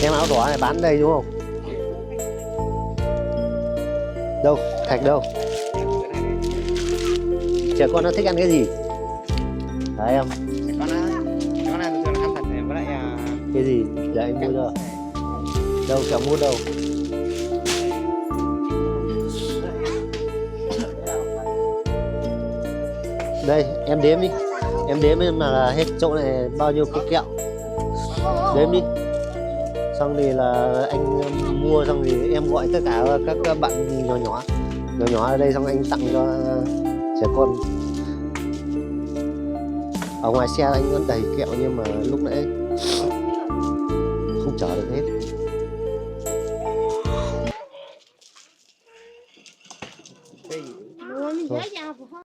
Em áo đỏ này bán đây đúng không? Đâu? Thạch đâu? Trẻ con nó thích ăn cái gì? Đấy em. Con này thường ăn thạch này với lại Cái gì? Để anh mua cho. Đâu? Kẹo mút đâu? Đây em đếm đi. Em đếm em là hết chỗ này bao nhiêu cái kẹo. Đếm đi. Xong thì là anh mua, xong thì em gọi tất cả các bạn nhỏ nhỏ ở đây, xong anh tặng cho trẻ con. Ở ngoài xe anh vẫn đầy kẹo nhưng mà lúc nãy không chở được hết.